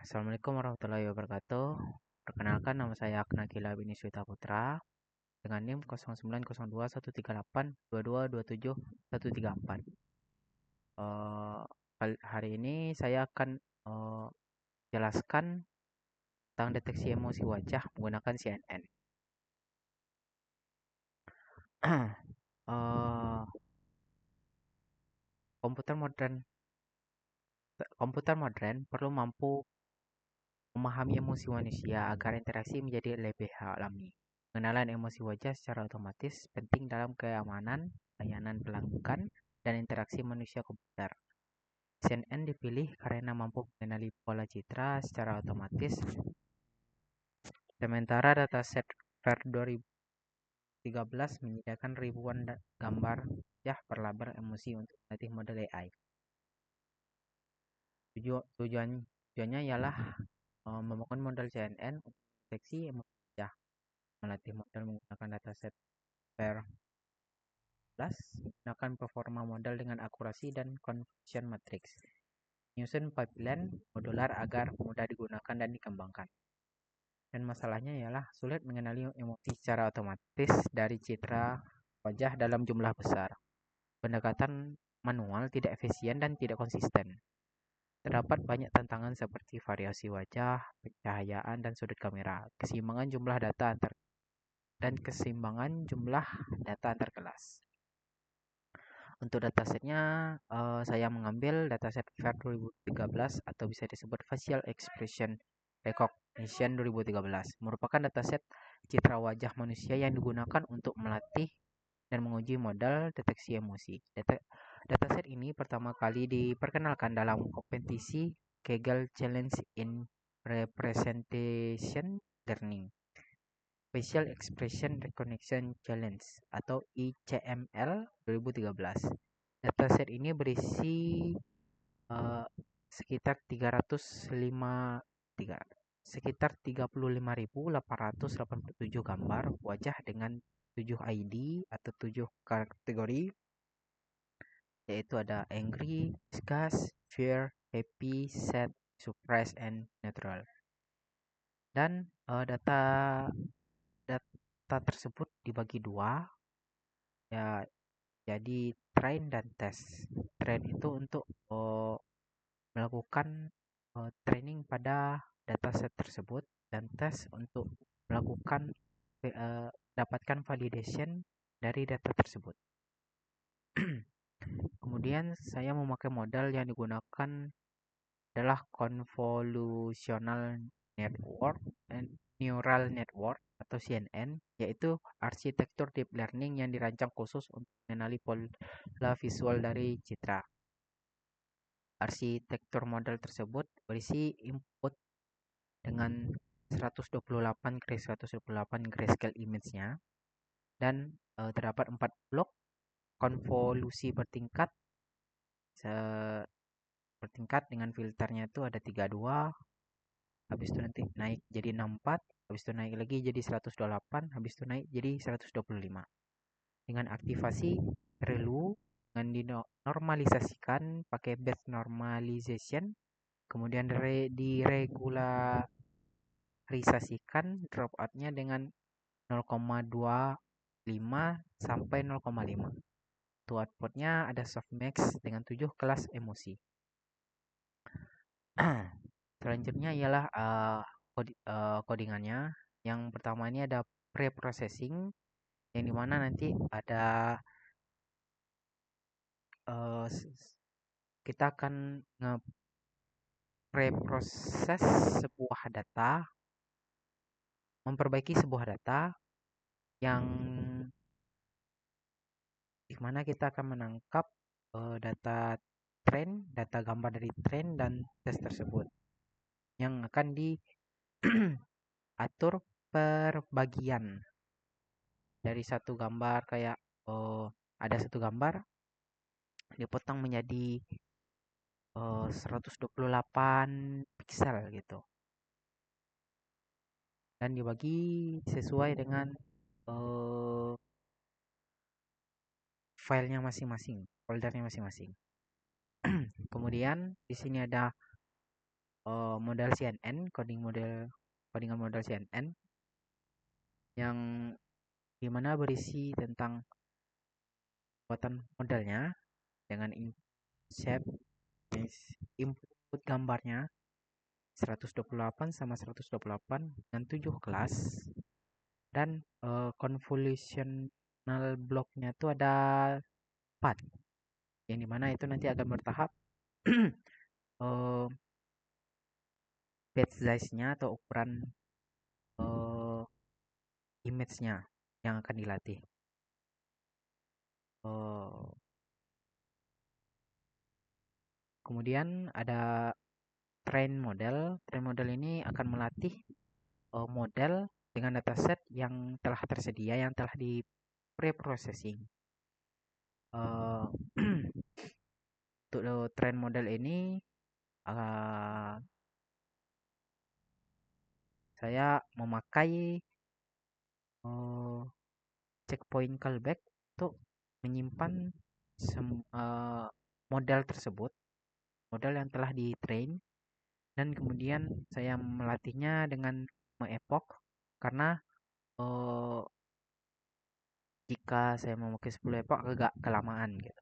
Assalamualaikum warahmatullahi wabarakatuh. Perkenalkan, nama saya Aknakila Biniswita Putra dengan NIM 09021382227134. Hari ini saya akan jelaskan tentang deteksi emosi wajah menggunakan CNN. Eh, komputer modern komputer modern perlu mampu memahami emosi manusia agar interaksi menjadi lebih alami. Pengenalan emosi wajah secara otomatis penting dalam keamanan, layanan pelanggan, dan interaksi manusia komputer. CNN dipilih karena mampu mengenali pola citra secara otomatis, sementara dataset VER 2013 menyediakan ribuan gambar wajah berlatar emosi untuk melatih model AI. Tujuannya ialah membangun model CNN untuk deteksi emosi wajah, melatih model menggunakan dataset VER 11, menggunakan performa model dengan akurasi dan conversion matrix, menyusun pipeline modular agar mudah digunakan dan dikembangkan. Dan masalahnya ialah sulit mengenali emosi secara otomatis dari citra wajah dalam jumlah besar. Pendekatan manual tidak efisien dan tidak konsisten. Terdapat banyak tantangan seperti variasi wajah, pencahayaan, dan sudut kamera, keseimbangan jumlah data antar kelas. Untuk datasetnya, saya mengambil dataset VER 2013 atau bisa disebut Facial Expression Recognition 2013, merupakan dataset citra wajah manusia yang digunakan untuk melatih dan menguji modal deteksi emosi. Dataset ini pertama kali diperkenalkan dalam kompetisi Kaggle Challenge in Representation Learning, Facial Expression Recognition Challenge atau ICML 2013. Dataset ini berisi sekitar 35.887 gambar wajah dengan 7 ID atau 7 kategori, yaitu ada angry, disgust, fear, happy, sad, surprise, and neutral. Dan data tersebut dibagi dua, ya, jadi train dan tes. Train itu untuk melakukan training pada dataset tersebut, dan tes untuk melakukan dapatkan validation dari data tersebut. Kemudian saya memakai modal yang digunakan adalah Convolutional Network and Neural Network atau CNN, yaitu arsitektur deep learning yang dirancang khusus untuk mengenali pola visual dari citra. Arsitektur model tersebut berisi input dengan 128 x 128 grayscale image-nya, dan terdapat 4 blok konvolusi bertingkat dengan filternya itu ada 32, habis itu nanti naik jadi 64, habis itu naik lagi jadi 128, habis itu naik jadi 125. Dengan aktivasi ReLU dengan dinormalisasikan pakai batch normalization, kemudian diregularisasikan dropout-nya dengan 0,25 sampai 0,5. Untuk output-nya ada softmax dengan 7 kelas emosi. Selanjutnya ialah codingannya. Yang pertama ini ada pre-processing, yang dimana nanti ada kita akan nge-preproses sebuah data, memperbaiki sebuah data yang dimana kita akan menangkap data gambar dari tren dan tes tersebut, yang akan diatur per bagian dari satu gambar. Kayak ada satu gambar dipotong menjadi 128 pixel gitu, dan dibagi sesuai dengan filenya masing-masing, foldernya masing-masing. Kemudian di sini ada model CNN, codingan model CNN yang dimana berisi tentang buatan modelnya dengan shape, input gambarnya 128 sama 128 dan 7 kelas, dan convolutional blocknya itu ada 4, yang dimana itu nanti akan bertahap. Page size-nya atau ukuran image-nya yang akan dilatih. Kemudian ada train model. Train model ini akan melatih model dengan dataset yang telah tersedia, yang telah di pre-processing. Untuk train model ini saya memakai checkpoint callback untuk menyimpan model tersebut, model yang telah di train, dan kemudian saya melatihnya dengan me-epoch karena jika saya memakai 10 epoch agak kelamaan gitu.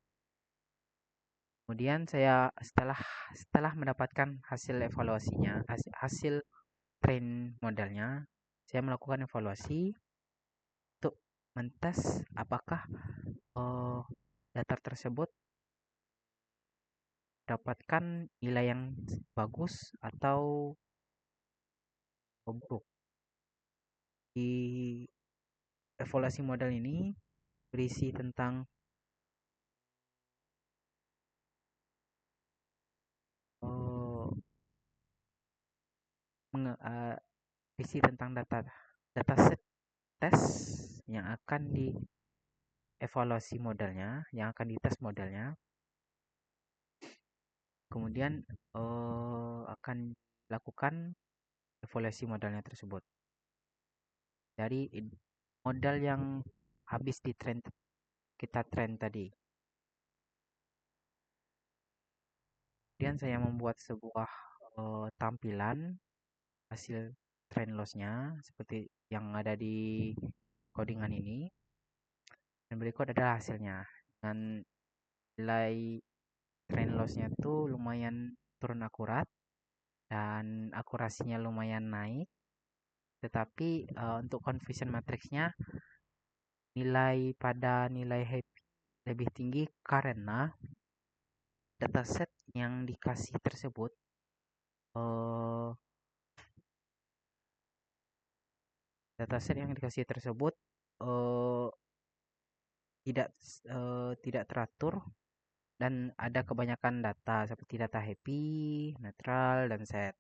Kemudian saya setelah mendapatkan hasil evaluasinya, hasil train modelnya, saya melakukan evaluasi untuk mentes apakah data tersebut dapatkan nilai yang bagus atau buruk. Di evaluasi model ini berisi tentang berisi tentang dataset tes yang akan dievaluasi modelnya, yang akan dites modelnya. Kemudian akan lakukan evaluasi modelnya tersebut. Dari model yang habis kita train tadi. Kemudian saya membuat sebuah tampilan hasil train loss-nya seperti yang ada di codingan ini. Dan berikut adalah hasilnya. Dan nilai train loss-nya itu lumayan turun akurat dan akurasinya lumayan naik. Tetapi untuk confusion matrix-nya nilai happy lebih tinggi karena dataset yang dikasih tersebut tidak teratur dan ada kebanyakan data seperti data happy, netral, dan set.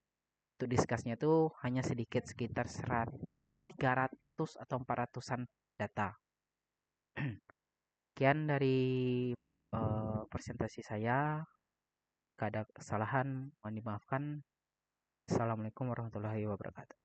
Untuk discussnya itu hanya sedikit, sekitar 300 atau 400-an data. Sekian dari presentasi saya. Jika ada kesalahan, mohon dimaafkan. Assalamualaikum warahmatullahi wabarakatuh.